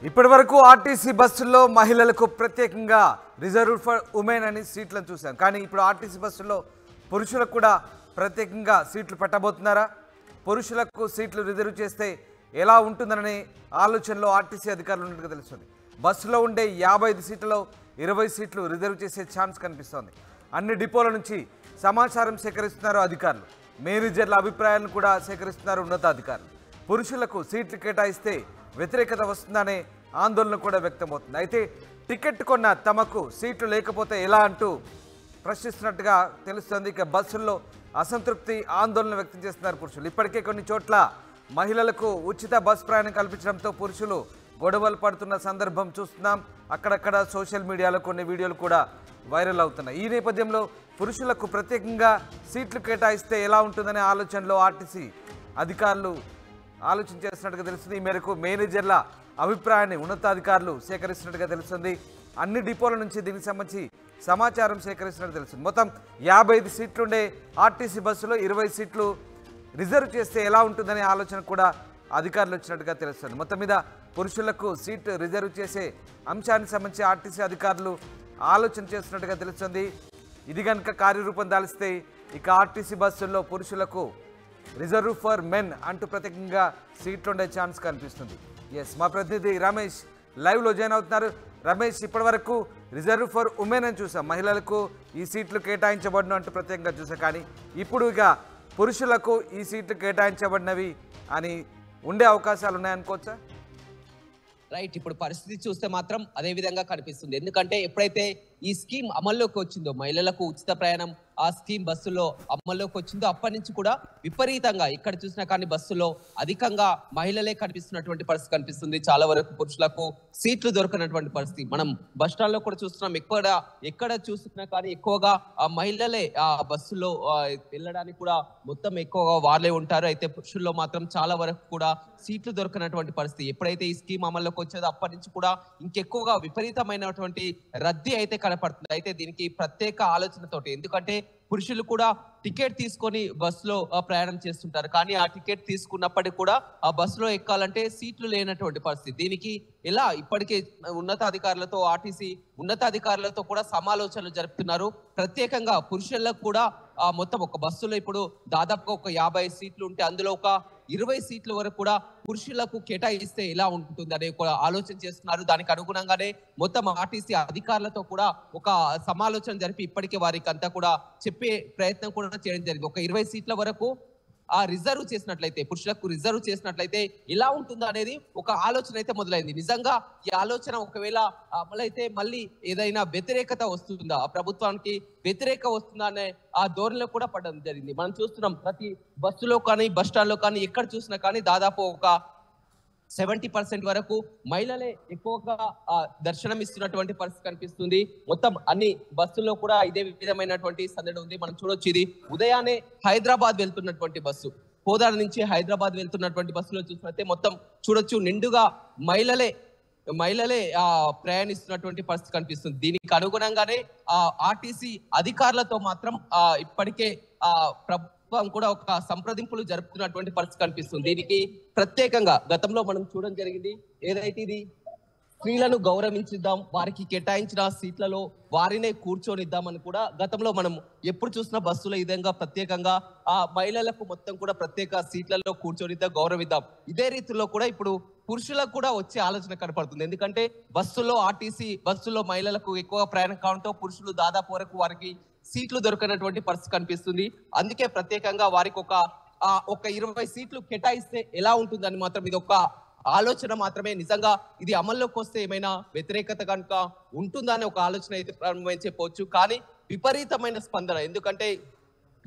ఇప్పటివరకు ఆర్టీసీ బస్సుల్లో మహిళలకు ప్రత్యేకంగా రిజర్వ్డ్ ఫర్ ఉమెన్ అని సీట్లను చూసాం. కానీ ఇప్పుడు ఆర్టీసీ బస్సుల్లో పురుషులకు కూడా ప్రత్యేకంగా సీట్లు పెట్టబోతున్నారా? పురుషులకు సీట్లు రిజర్వ్ చేస్తే ఎలా ఉంటుందనే ఆలోచనలో ఆర్టీసీ అధికారులు ఉన్నట్టుగా తెలుస్తుంది. బస్సులో ఉండే 55 సీట్లలో 20 సీట్లు రిజర్వ్ చేసే ఛాన్స్ కనిపిస్తోంది. అన్ని డిపోల నుంచి సమాచారం సేకరిస్తున్నారు అధికారులు. మేనేజర్ల అభిప్రాయాలను కూడా సేకరిస్తున్నారు ఉన్నతాధికారులు. పురుషులకు సీట్లు కేటాయిస్తే వ్యతిరేకత వస్తుందనే ఆందోళన కూడా వ్యక్తమవుతుంది. అయితే టికెట్ కొన్న తమకు సీట్లు లేకపోతే ఎలా అంటూ ప్రశ్నిస్తున్నట్టుగా తెలుస్తోంది. ఇక బస్సుల్లో అసంతృప్తి ఆందోళన వ్యక్తం చేస్తున్నారు పురుషులు. ఇప్పటికే కొన్ని చోట్ల మహిళలకు ఉచిత బస్ ప్రయాణం కల్పించడంతో పురుషులు గొడవలు పడుతున్న సందర్భం చూస్తున్నాం. అక్కడక్కడ సోషల్ మీడియాలో కొన్ని వీడియోలు కూడా వైరల్ అవుతున్నాయి. ఈ నేపథ్యంలో పురుషులకు ప్రత్యేకంగా సీట్లు కేటాయిస్తే ఎలా ఉంటుందనే ఆలోచనలో ఆర్టీసీ అధికారులు ఆలోచన చేస్తున్నట్టుగా తెలుస్తుంది. ఈ మేరకు మేనేజర్ల అభిప్రాయాన్ని ఉన్నతాధికారులు సేకరిస్తున్నట్టుగా తెలుస్తుంది. అన్ని డిపోల నుంచి దీనికి సంబంధించి సమాచారం సేకరిస్తున్నట్టు తెలుస్తుంది. మొత్తం 55 సీట్లుండే ఆర్టీసీ బస్సులో 20 సీట్లు రిజర్వ్ చేస్తే ఎలా ఉంటుందనే ఆలోచన కూడా అధికారులు వచ్చినట్టుగా తెలుస్తుంది. మొత్తం మీద పురుషులకు సీట్ రిజర్వ్ చేసే అంశానికి సంబంధించి ఆర్టీసీ అధికారులు ఆలోచన చేస్తున్నట్టుగా తెలుస్తుంది. ఇది కనుక కార్యరూపం దాలిస్తే ఇక ఆర్టీసీ బస్సుల్లో పురుషులకు రిజర్వ్ ఫర్ మెన్ అంటూ ప్రత్యేకంగా సీట్లు ఉండే ఛాన్స్ కనిపిస్తుంది. ఎస్, మా ప్రతినిధి రమేష్ లైవ్లో జాయిన్ అవుతున్నారు. రమేష్, ఇప్పటి వరకు రిజర్వ్ ఫర్ ఉమెన్ అని చూసాం, మహిళలకు ఈ సీట్లు కేటాయించబడిన అంటూ ప్రత్యేకంగా చూసాం. కానీ ఇప్పుడు ఇక పురుషులకు ఈ సీట్లు కేటాయించబడినవి అని ఉండే అవకాశాలు ఉన్నాయనుకోవచ్చా? రైట్, ఇప్పుడు పరిస్థితి చూస్తే మాత్రం అదే విధంగా కనిపిస్తుంది. ఎందుకంటే ఎప్పుడైతే ఈ స్కీమ్ అమల్లోకి వచ్చిందో, మహిళలకు ఉచిత ప్రయాణం ఆ స్కీమ్ బస్సులో అమల్లోకి వచ్చిందో అప్పటి నుంచి కూడా విపరీతంగా ఇక్కడ చూసినా కానీ బస్సులో అధికంగా మహిళలే కనిపిస్తున్నటువంటి పరిస్థితి కనిపిస్తుంది. చాలా వరకు పురుషులకు సీట్లు దొరకనటువంటి పరిస్థితి మనం బస్ స్టాండ్ లో కూడా చూస్తున్నాం. ఎక్కడ చూసినా కానీ ఎక్కువగా ఆ మహిళలే ఆ బస్సులో వెళ్ళడానికి కూడా మొత్తం ఎక్కువగా వాళ్ళే ఉంటారు. అయితే పురుషుల్లో మాత్రం చాలా వరకు కూడా సీట్లు దొరకనటువంటి పరిస్థితి. ఎప్పుడైతే ఈ స్కీమ్ అమల్లోకి వచ్చేదో అప్పటి నుంచి కూడా ఇంకెక్కువగా విపరీతమైనటువంటి రద్దీ అయితే కనపడుతుంది. అయితే దీనికి ప్రత్యేక ఆలోచనతోటి, ఎందుకంటే పురుషులు కూడా టికెట్ తీసుకొని బస్సులో ప్రయాణం చేస్తుంటారు. కానీ ఆ టికెట్ తీసుకున్నప్పటికీ కూడా ఆ బస్సులో ఎక్కాలంటే సీట్లు లేనటువంటి పరిస్థితి. దీనికి ఎలా ఇప్పటికే ఉన్నతాధికారులతో ఆర్టీసీ ఉన్నతాధికారులతో కూడా సమాలోచనలు జరుపుతున్నారు. ప్రత్యేకంగా పురుషులకు కూడా మొత్తం ఒక బస్సులో ఇప్పుడు దాదాపుగా ఒక 50 సీట్లు ఉంటే అందులో ఒక 20 సీట్ల వరకు కూడా పురుషులకు కేటాయిస్తే ఎలా ఉంటుంది అనే ఆలోచన చేస్తున్నారు. దానికి అనుగుణంగానే మొత్తం ఆర్టీసీ అధికారులతో కూడా ఒక సమాలోచన జరిపి ఇప్పటికే వారికి అంతా కూడా చెప్పే ప్రయత్నం కూడా చేయడం జరిగింది. ఒక 20 సీట్ల వరకు ఆ రిజర్వ్ చేసినట్లయితే, పురుషులకు రిజర్వ్ చేసినట్లయితే ఎలా ఉంటుందో అనేది ఒక ఆలోచన అయితే మొదలైంది. నిజంగా ఈ ఆలోచన ఒకవేళ అమలైతే మళ్ళీ ఏదైనా వ్యతిరేకత వస్తుందా, ప్రభుత్వానికి వ్యతిరేక వస్తుందా అనే ఆ ధోరణిలో కూడా పడడం జరిగింది. మనం చూస్తున్నాం ప్రతి బస్సులో కానీ బస్ స్టాండ్ లో కానీ ఎక్కడ చూసినా కానీ దాదాపు ఒక 70% వరకు మహిళలే ఎక్కువగా దర్శనం ఇస్తున్నటువంటి పరిస్థితి కనిపిస్తుంది. మొత్తం అన్ని బస్సుల్లో కూడా ఇదే విధమైనటువంటి సందడి ఉంది. మనం చూడొచ్చు, ఇది ఉదయాన్నే హైదరాబాద్ వెళ్తున్నటువంటి బస్సు, కోదాడ నుంచి హైదరాబాద్ వెళ్తున్నటువంటి బస్సులో చూసినట్లయితే మొత్తం చూడొచ్చు నిండుగా మహిళలే ప్రయాణిస్తున్నటువంటి పరిస్థితి కనిపిస్తుంది. దీనికి అనుగుణంగానే ఆర్టీసీ అధికారులతో మాత్రం ఇప్పటికే ప్రభుత్వం కూడా ఒక సంప్రదింపులు జరుపుతున్నటువంటి పరిస్థితి కనిపిస్తుంది. దీనికి ప్రత్యేకంగా గతంలో మనం చూడడం జరిగింది. ఏదైతే ఇది స్త్రీలను గౌరవించిద్దాం, వారికి కేటాయించిన సీట్లలో వారినే కూర్చొనిద్దామని కూడా గతంలో మనం ఎప్పుడు చూసినా బస్సులో ఈ విధంగా ప్రత్యేకంగా ఆ మహిళలకు మొత్తం కూడా ప్రత్యేక సీట్లలో కూర్చొనిద్దాం, గౌరవిద్దాం. ఇదే రీతిలో కూడా ఇప్పుడు పురుషులకు కూడా వచ్చే ఆలోచన కనపడుతుంది. ఎందుకంటే బస్సులో ఆర్టీసీ బస్సులో మహిళలకు ఎక్కువ ప్రయాణం కావడంతో పురుషులు దాదాపు వరకు వారికి సీట్లు దొరకనటువంటి పరిస్థితి కనిపిస్తుంది. అందుకే ప్రత్యేకంగా వారికి ఒక 20 సీట్లు కేటాయిస్తే ఎలా ఉంటుందని మాత్రం ఇది ఒక ఆలోచన మాత్రమే. నిజంగా ఇది అమల్లోకి వస్తే ఏమైనా వ్యతిరేకత కనుక ఉంటుందా అని ఒక ఆలోచన అయితే ప్రారంభమని చెప్పవచ్చు. కానీ విపరీతమైన స్పందన, ఎందుకంటే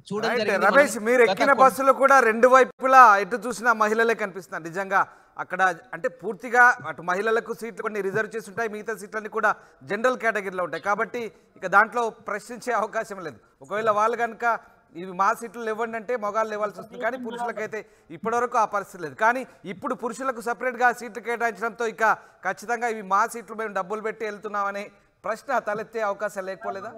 చూడండి రమేష్, మీరు ఎక్కిన బస్సులో కూడా రెండు వైపులా ఎటు చూసినా మహిళలే కనిపిస్తున్నారు. నిజంగా అక్కడ అంటే పూర్తిగా అటు మహిళలకు సీట్లు కొన్ని రిజర్వ్ చేసి ఉంటాయి, మిగతా సీట్లన్నీ కూడా జనరల్ కేటగిరీలో ఉంటాయి. కాబట్టి ఇక దాంట్లో ప్రశ్నించే అవకాశం లేదు. ఒకవేళ వాళ్ళు కనుక ఇవి మా సీట్లు ఇవ్వండి అంటే మగాళ్ళు ఇవ్వాల్సి వస్తుంది. కానీ పురుషులకైతే ఇప్పటివరకు ఆ పరిస్థితి లేదు. కానీ ఇప్పుడు పురుషులకు సపరేట్గా సీట్లు కేటాయించడంతో ఇక ఖచ్చితంగా ఇవి మా సీట్లు మేము డబ్బులు పెట్టి వెళ్తున్నామనే ప్రశ్న తలెత్తే అవకాశం లేకపోలేదా?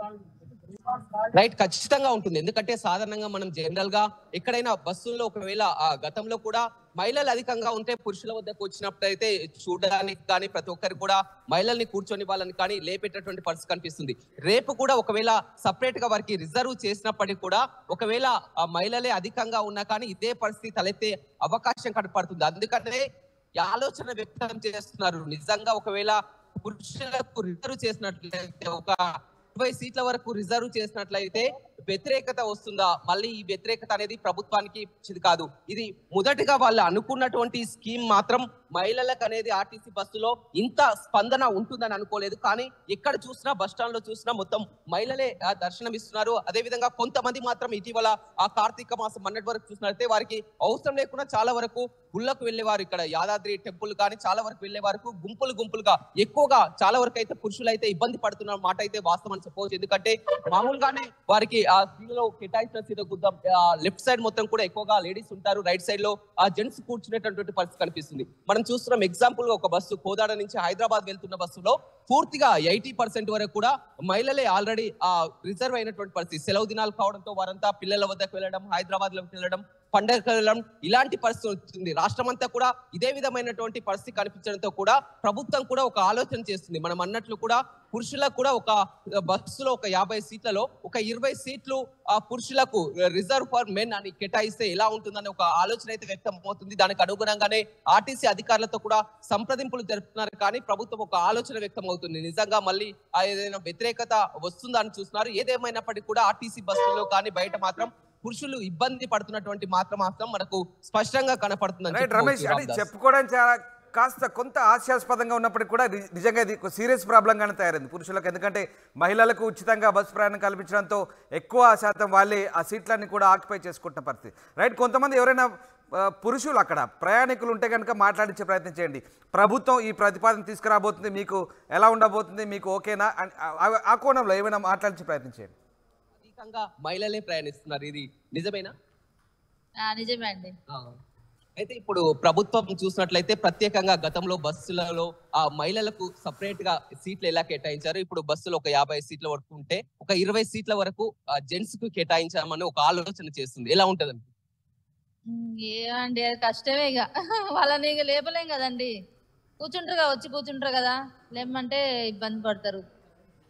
రైట్, ఖచ్చితంగా ఉంటుంది. ఎందుకంటే సాధారణంగా మనం జనరల్ గా ఎక్కడైనా బస్సుల్లో ఒకవేళ గతంలో కూడా మహిళలు అధికంగా ఉంటే పురుషుల వద్దకు వచ్చినప్పుడైతే చూడడానికి కానీ ప్రతి ఒక్కరికి కూడా మహిళల్ని కూర్చొని వాళ్ళని కానీ లేపేటటువంటి పరిస్థితి కనిపిస్తుంది. రేపు కూడా ఒకవేళ సపరేట్ గా వారికి రిజర్వ్ చేసినప్పటికీ కూడా ఒకవేళ మహిళలే అధికంగా ఉన్నా కానీ ఇదే పరిస్థితి తలెత్తే అవకాశం కనపడుతుంది. అందుకనే ఈ ఆలోచన వ్యక్తం చేస్తున్నారు. నిజంగా ఒకవేళ పురుషులకు రిజర్వ్ చేసినట్లయితే ఒక 20 సీట్ల వరకు రిజర్వ్ చేసినట్లయితే వ్యతిరేకత వస్తుందా? మళ్ళీ ఈ వ్యతిరేకత అనేది ప్రభుత్వానికి ఇచ్చింది కాదు. ఇది మొదటిగా వాళ్ళు అనుకున్నటువంటి స్కీమ్ మాత్రం మహిళలకు అనేది ఆర్టీసీ బస్సులో ఇంత స్పందన ఉంటుందని అనుకోలేదు. కానీ ఎక్కడ చూసినా బస్ స్టాండ్ లో చూసినా మొత్తం మహిళలే దర్శనం ఇస్తున్నారు. అదే విధంగా కొంతమంది మాత్రం ఇటీవల ఆ కార్తీక మాసం మొన్నటి వరకు చూసినట్లయితే వారికి అవసరం లేకుండా చాలా వరకు గుళ్ళకు వెళ్లేవారు. ఇక్కడ యాదాద్రి టెంపుల్ కానీ చాలా వరకు వెళ్లే వరకు గుంపులుగా ఎక్కువగా చాలా వరకు అయితే పురుషులు అయితే ఇబ్బంది పడుతున్న మాట అయితే వాస్తవం అని చెప్పవచ్చు. ఎందుకంటే మామూలుగానే వారికి ఆ స్త్రీలలో కేటాయించిన సీట్ లెఫ్ట్ సైడ్ మొత్తం కూడా ఎక్కువగా లేడీస్ ఉంటారు, రైట్ సైడ్ లో ఆ జెంట్స్ కూర్చునేటటువంటి పరిస్థితి కనిపిస్తుంది. మనం చూస్తున్నాం ఎగ్జాంపుల్ గా ఒక బస్సు కోదాడ నుంచి హైదరాబాద్ వెళ్తున్న బస్సులో పూర్తిగా 80% వరకు కూడా మహిళలే ఆల్రెడీ రిజర్వ్ అయినటువంటి పరిస్థితి. సెలవు దినాలు కావడంతో వారంతా పిల్లల వద్దకు వెళ్ళడం, హైదరాబాద్ లోకి వెళ్ళడం, పండగకు వెళ్ళడం ఇలాంటి పరిస్థితి వచ్చింది. రాష్ట్రం అంతా కూడా ఇదే విధమైనటువంటి పరిస్థితి కనిపించడంతో కూడా ప్రభుత్వం కూడా ఒక ఆలోచన చేస్తుంది. మనం అన్నట్లు కూడా పురుషులకు కూడా ఒక బస్సులో ఒక 50 సీట్లలో ఒక 20 సీట్లు పురుషులకు రిజర్వ్ ఫర్ మెన్ అని కేటాయిస్తే ఎలా ఉంటుందని ఒక ఆలోచన అయితే వ్యక్తం అవుతుంది. దానికి అనుగుణంగానే ఆర్టీసీ అధికారులతో కూడా సంప్రదింపులు జరుపుతున్నారు. కానీ ప్రభుత్వం ఒక ఆలోచన వ్యక్తం అవుతుంది. నిజంగా మళ్ళీ ఏదైనా వ్యతిరేకత వస్తుందా అని చూస్తున్నారు. ఏదేమైనప్పటికీ కూడా ఆర్టీసీ బస్సుల్లో కానీ బయట మాత్రం పురుషులు ఇబ్బంది పడుతున్నటువంటి మాత్రం మనకు స్పష్టంగా కనపడుతుంది. రమేష్, చెప్పుకోవడానికి కాస్త కొంత హాస్యాస్పదంగా ఉన్నప్పటికీ కూడా నిజంగా ఇది సీరియస్ ప్రాబ్లంగానే తయారైంది పురుషులకు. ఎందుకంటే మహిళలకు ఉచితంగా బస్సు ప్రయాణం కల్పించడంతో ఎక్కువ శాతం వాళ్ళే ఆ సీట్లన్నీ కూడా ఆక్యుపై చేసుకుంటున్న పరిస్థితి. రైట్, కొంతమంది ఎవరైనా పురుషులు అక్కడ ప్రయాణికులు ఉంటే కనుక మాట్లాడించే ప్రయత్నం చేయండి. ప్రభుత్వం ఈ ప్రతిపాదన తీసుకురాబోతుంది, మీకు ఎలా ఉండబోతుంది, మీకు ఓకేనా ఆ కోణంలో ఏమైనా మాట్లాడించే ప్రయత్నం చేయండి. అధికంగా మహిళలే ప్రయాణిస్తున్నారు, ఇది నిజమేనా? నిజమే అండి. అయితే ఇప్పుడు ప్రభుత్వం చూసినట్లయితే ప్రత్యేకంగా గతంలో బస్సులలో ఆ మహిళలకు సపరేట్ గా సీట్లు ఎలా కేటాయించారు, ఇప్పుడు బస్సులో ఒక 50 సీట్ల వరకు ఉంటే ఒక 20 సీట్ల వరకు జెంట్స్ కు కేటాయించామని ఒక ఆలోచన చేస్తుంది. ఎలా ఉంటది? ఏమండి, అది కష్టమే. ఇక వాళ్ళని ఇక లేపలేం కదండి. వచ్చి కూర్చుంటారు కదా, లేమంటే ఇబ్బంది పడతారు.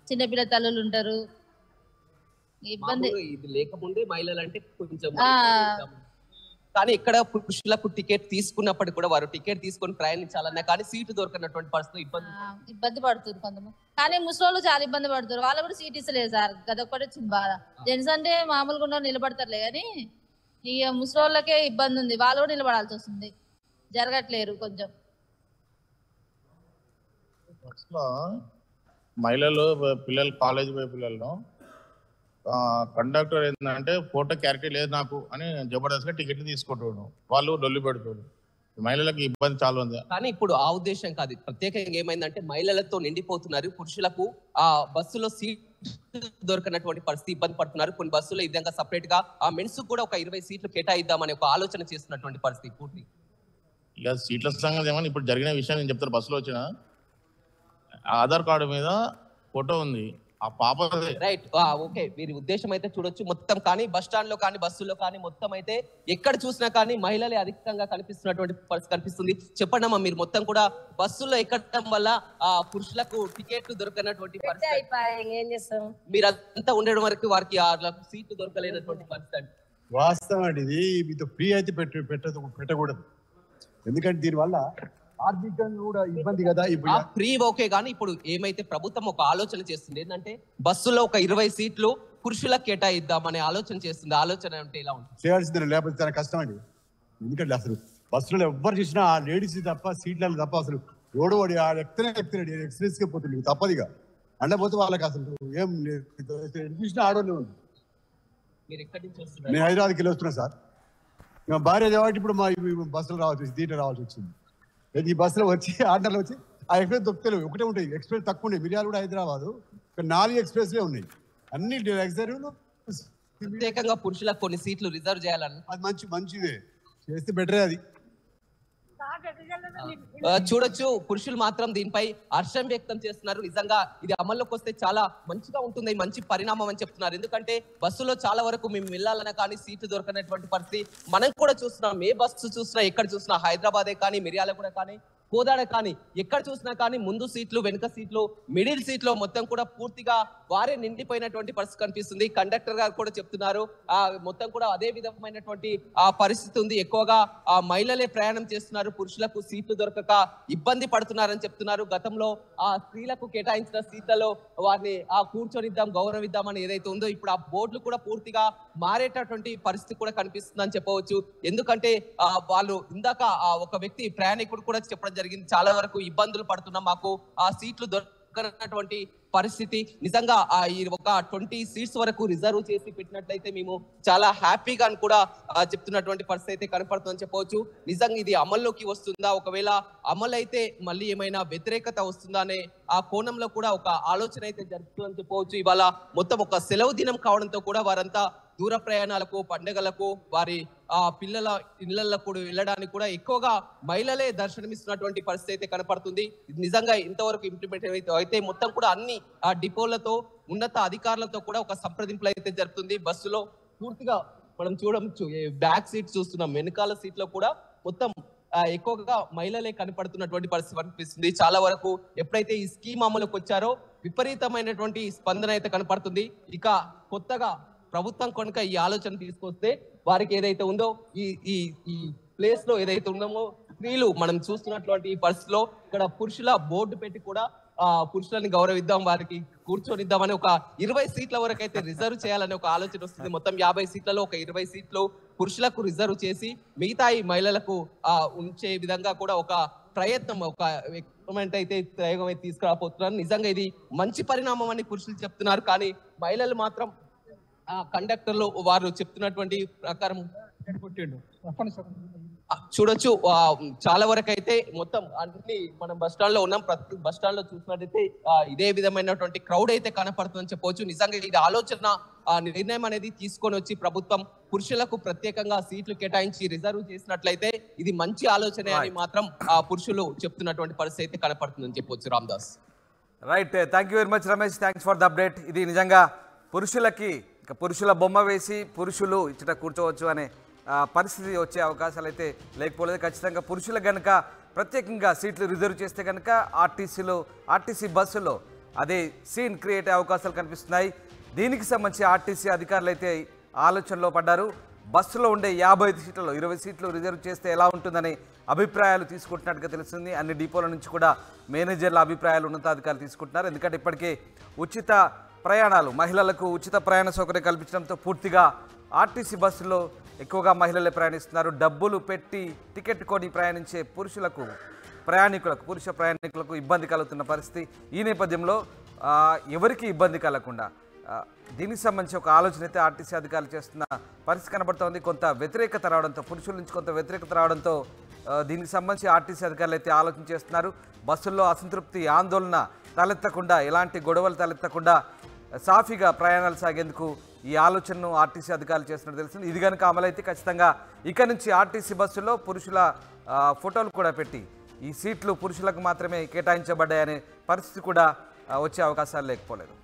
చిన్నపిల్ల తల్లులు ఉంటారు, ఇబ్బంది. ఇది లేకముందే మహిళలు అంటే కొంచెం, కానీ ఇక్కడ పురుషులకు టికెట్ తీసుకున్నప్పటికీ కూడా వారు టికెట్ తీసుకొని ప్రయాణించాలన్నా కానీ సీటు దొరకనటువంటి పరిస్థితి ఇబ్బంది పడుతుంది కొంతమంది. కానీ ముసలోళ్ళు చాలా ఇబ్బంది పడుతారు. వాళ్ళు కూడా సీట్ ఇస్తలేదు సార్, గదొక్కటి వచ్చింది బాధ. జెంట్స్ అంటే మామూలుగా నిలబడతారులే, కానీ ఇక ముసలోళ్ళకే ఇబ్బంది ఉంది. వాళ్ళు కూడా నిలబడాల్సి వస్తుంది, జరగట్లేరు కొంచెం. మహిళలు పిల్లలు కాలేజ్ పోయే పిల్లలను కండక్టర్ ఏంటంటే ఫోటో క్యారెక్టీ లేదు నాకు అని జబర్దస్త్గా టికెట్లు తీసుకుంటాడు, వాళ్ళు డొల్లి పెడుతారు. మహిళలకు ఇబ్బంది చాలా ఉంది. కానీ ఇప్పుడు ఆ ఉద్దేశం కాదు, ప్రత్యేకంగా ఏమైందంటే మహిళలతో నిండిపోతున్నారు. పురుషులకు ఆ బస్సులో సీట్ దొరకనటువంటి పరిస్థితి ఇబ్బంది పడుతున్నారు. కొన్ని బస్సులో ఈ విధంగా సపరేట్ గా ఆ మెన్స్ కూడా ఒక 20 సీట్లు కేటాయిద్దామని ఒక ఆలోచన చేస్తున్నటువంటి పరిస్థితి పూర్తి. ఇక సీట్ల సంగతి ఏమని ఇప్పుడు జరిగిన విషయం నేను చెప్తాను. బస్సులో వచ్చిన ఆధార్ కార్డు మీద ఫోటో ఉంది, ఆ పాప. రైట్, ఓకే, వీరి ఉద్దేశం అయితే చూడొచ్చు మొత్తం. కానీ బస్ స్టాండ్ లో కానీ బస్సులో కానీ మొత్తం అయితే ఎక్కడ చూసినా కానీ మహిళలే అధికంగా కనిపిస్తున్నటువంటి పరిస్థితి కనిపిస్తుంది. చెప్పండి అమ్మా, మీరు మొత్తం కూడా బస్సుల్లో ఎక్కడం వల్ల పురుషులకు టికెట్లు దొరకనటువంటి పరిస్థితి, మీరు అంతా ఉండడం వరకు వారికి సీట్లు దొరకలేనటువంటి పరిస్థితి. వాస్తవం అండి, ఇది మీతో ఫ్రీ అయితే పెట్టకూడదు. ఎందుకంటే దీనివల్ల ఆర్థికంగా కూడా ఇబ్బంది కదా. ఇప్పుడు ఫ్రీ ఓకే, కానీ ఇప్పుడు ఏమైతే ప్రభుత్వం ఒక ఆలోచన చేస్తుంది ఏంటంటే బస్సులో ఒక 20 సీట్లు పురుషులకు కేటాయిద్దామనే ఆలోచన చేస్తుంది. ఆలోచన అంటే ఎలా ఉంటుంది? చేయాల్సిందే, లేకపోతే చాలా కష్టం అండి. ఎందుకంటే అసలు బస్సులో ఎవ్వరు చూసినా ఆ లేడీస్ తప్ప, సీట్లలో తప్ప అసలు ఓడోడి ఎక్కుతున్నాడు, ఎక్స్ప్రెస్ గా పోతుంది తప్పదిగా. అండపోతే వాళ్ళకి అసలు ఏం చూసినా ఆడోనే ఉంది. మీరు ఎక్కడి నుంచి వస్తున్నారు? నేను హైదరాబాద్కి వెళ్ళి వస్తున్నా సార్. భార్య కాబట్టి ఇప్పుడు మా బస్సులో రావాల్సి వచ్చింది, దీంట్లో రావాల్సి వచ్చింది. ఈ బస్సులో వచ్చి ఆర్డర్లు వచ్చి ఆ ఎక్స్ప్రెస్ దొరుకుతలేవు, ఒకటే ఉంటాయి. ఎక్స్ప్రెస్ తక్కువ ఉన్నాయి, మిర్యాల కూడా హైదరాబాద్ 4 ఎక్స్ప్రెస్లే ఉన్నాయి, అన్ని లగ్జరీ. ప్రత్యేకంగా పురుషులకు కొన్ని సీట్లు రిజర్వ్ చేయాలని అది మంచిదే, చేస్తే బెటరే. అది చూడొచ్చు పురుషులు మాత్రం దీనిపై హర్షం వ్యక్తం చేస్తున్నారు. నిజంగా ఇది అమల్లోకి వస్తే చాలా మంచిగా ఉంటుంది, మంచి పరిణామం అని చెప్తున్నారు. ఎందుకంటే బస్సులో చాలా వరకు మేము వెళ్ళాలన్నా కానీ సీట్లు దొరకనటువంటి పరిస్థితి మనం కూడా చూస్తున్నాం. ఏ బస్సు చూసినా ఎక్కడ చూసినా హైదరాబాదే కానీ మిర్యాలగూడ కానీ కోదాడ కానీ ఎక్కడ చూసినా కానీ ముందు సీట్లు వెనుక సీట్లు మిడిల్ సీట్లో మొత్తం కూడా పూర్తిగా వారే నిండిపోయినటువంటి పరిస్థితి కనిపిస్తుంది. కండక్టర్ గారు కూడా చెప్తున్నారు మొత్తం కూడా అదే విధమైనటువంటి పరిస్థితి ఉంది. ఎక్కువగా మహిళలే ప్రయాణం చేస్తున్నారు, పురుషులకు సీట్లు దొరకక ఇబ్బంది పడుతున్నారని చెప్తున్నారు. గతంలో స్త్రీలకు కేటాయించిన సీట్లలో వారిని కూర్చొనిద్దాం గౌరవిద్దామని ఏదైతే ఉందో ఇప్పుడు ఆ బోర్డులు కూడా పూర్తిగా మారేటటువంటి పరిస్థితి కూడా కనిపిస్తుందని చెప్పవచ్చు. ఎందుకంటే వాళ్ళు ఇందాక ఒక వ్యక్తి ప్రయాణికుడు కూడా చెప్పడం జరిగింది, చాలా వరకు ఇబ్బందులు పడుతున్నాం, మాకు ఆ సీట్లు దొరకనటువంటి పరిస్థితి. నిజంగా ఈ ఒక 20 సీట్స్ వరకు రిజర్వ్ చేసి పెట్టినట్లయితే మేము చాలా హ్యాపీగా అని కూడా చెప్తున్నటువంటి పరిస్థితి అయితే కనపడుతుందని చెప్పవచ్చు. నిజంగా ఇది అమల్లోకి వస్తుందా, ఒకవేళ అమలు అయితే మళ్ళీ ఏమైనా వ్యతిరేకత వస్తుందా అనే ఆ కోణంలో కూడా ఒక ఆలోచన అయితే జరుగుతుందని చెప్పవచ్చు. ఇవాళ మొత్తం ఒక సెలవు దినం కావడంతో కూడా వారంతా దూర ప్రయాణాలకు పండుగలకు వారి పిల్లల ఇళ్లకు వెళ్ళడానికి కూడా ఎక్కువగా మహిళలే దర్శనమిస్తున్నటువంటి పరిస్థితి అయితే కనపడుతుంది. నిజంగా ఇంతవరకు ఇంప్లిమెంట్ అయితే మొత్తం కూడా అన్ని డిపోలతో ఉన్నత అధికారులతో కూడా ఒక సంప్రదింపులు అయితే జరుగుతుంది. బస్సులో పూర్తిగా మనం చూడవచ్చు, బ్యాక్ సీట్ చూస్తున్నాం, వెనకాల సీట్లో కూడా మొత్తం ఎక్కువగా మహిళలే కనపడుతున్నటువంటి పరిస్థితి కనిపిస్తుంది. చాలా వరకు ఎప్పుడైతే ఈ స్కీమ్ అమలుకు వచ్చారో విపరీతమైనటువంటి స్పందన అయితే కనపడుతుంది. ఇక కొత్తగా ప్రభుత్వం కనుక ఈ ఆలోచన తీసుకొస్తే వారికి ఏదైతే ఉందో ఈ ప్లేస్ లో ఏదైతే ఉందో స్త్రీలు మనం చూస్తున్నటువంటి పరిస్థితిలో ఇక్కడ పురుషుల బోర్డు పెట్టి కూడా పురుషులని గౌరవిద్దాం, వారికి కూర్చొనిద్దామని ఒక 20 సీట్ల వరకు అయితే రిజర్వ్ చేయాలని ఒక ఆలోచన వస్తుంది. మొత్తం 50 సీట్లలో ఒక 20 సీట్లు పురుషులకు రిజర్వ్ చేసి మిగతా ఈ మహిళలకు ఉంచే విధంగా కూడా ఒక ప్రయత్నం, ఒక ఎక్స్పెరిమెంట్ అయితే ప్రయోగం అయితే తీసుకురాబోతున్నారు. నిజంగా ఇది మంచి పరిణామం అని పురుషులు చెప్తున్నారు, కానీ మహిళలు మాత్రం కండక్టర్లు వారు చెప్తున్నటువంటి ప్రకారం చూడొచ్చు. చాలా వరకు అయితే మొత్తం అన్ని మనం బస్ స్టాండ్ లో ఉన్నాం, ప్రతి బస్ స్టాండ్ లో చూసినట్టయితే ఇదే విధమైనటువంటి క్రౌడ్ అయితే కనపడుతుందని చెప్పవచ్చు. నిజంగా ఇది ఆలోచన నిర్ణయం అనేది తీసుకొని వచ్చి ప్రభుత్వం పురుషులకు ప్రత్యేకంగా సీట్లు కేటాయించి రిజర్వ్ చేసినట్లయితే ఇది మంచి ఆలోచనే అని మాత్రం పురుషులు చెప్తున్నటువంటి పరిస్థితి అయితే కనపడుతుందని చెప్పవచ్చు. Ramdas. Right, thank you very much Ramesh, thanks for the update. ఇది నిజంగా పురుషులకి ఇక పురుషుల బొమ్మ వేసి పురుషులు ఇచ్చట కూర్చోవచ్చు అనే పరిస్థితి వచ్చే అవకాశాలు అయితే లేకపోలేదు. ఖచ్చితంగా పురుషులకు కనుక ప్రత్యేకంగా సీట్లు రిజర్వ్ చేస్తే కనుక ఆర్టీసీ బస్సులో అదే సీన్ క్రియేట్ అయ్యే అవకాశాలు కనిపిస్తున్నాయి. దీనికి సంబంధించి ఆర్టీసీ అధికారులు అయితే ఆలోచనలో పడ్డారు. బస్సులో ఉండే 55 సీట్లలో 20 సీట్లు రిజర్వ్ చేస్తే ఎలా ఉంటుందని అభిప్రాయాలు తీసుకుంటున్నట్టుగా తెలుస్తుంది. అన్ని డిపోల నుంచి కూడా మేనేజర్ల అభిప్రాయాలు ఉన్నతాధికారులు తీసుకుంటున్నారు. ఎందుకంటే ఇప్పటికే ఉచిత ప్రయాణాలు, మహిళలకు ఉచిత ప్రయాణ సౌకర్యం కల్పించడంతో పూర్తిగా ఆర్టీసీ బస్సులో ఎక్కువగా మహిళలే ప్రయాణిస్తున్నారు. డబ్బులు పెట్టి టికెట్ కొని ప్రయాణించే పురుష ప్రయాణికులకు ఇబ్బంది కలుగుతున్న పరిస్థితి. ఈ నేపథ్యంలో ఎవరికి ఇబ్బంది కలగకుండా దీనికి సంబంధించి ఒక ఆలోచన అయితే ఆర్టీసీ అధికారులు చేస్తున్న పరిస్థితి కనబడుతోంది. కొంత వ్యతిరేకత రావడంతో, పురుషుల నుంచి కొంత వ్యతిరేకత రావడంతో దీనికి సంబంధించి ఆర్టీసీ అధికారులు అయితే ఆలోచన చేస్తున్నారు. బస్సుల్లో అసంతృప్తి, ఆందోళన తలెత్తకుండా, ఎలాంటి గొడవలు తలెత్తకుండా సాఫీగా ప్రయాణాలు సాగేందుకు ఈ ఆలోచనను ఆర్టీసీ అధికారులు చేస్తున్నట్టు తెలుస్తుంది. ఇది కనుక అమలైతే ఖచ్చితంగా ఇక నుంచి ఆర్టీసీ బస్సుల్లో పురుషుల ఫోటోలు కూడా పెట్టి ఈ సీట్లు పురుషులకు మాత్రమే కేటాయించబడ్డాయనే పరిస్థితి కూడా వచ్చే అవకాశాలు లేకపోలేదు.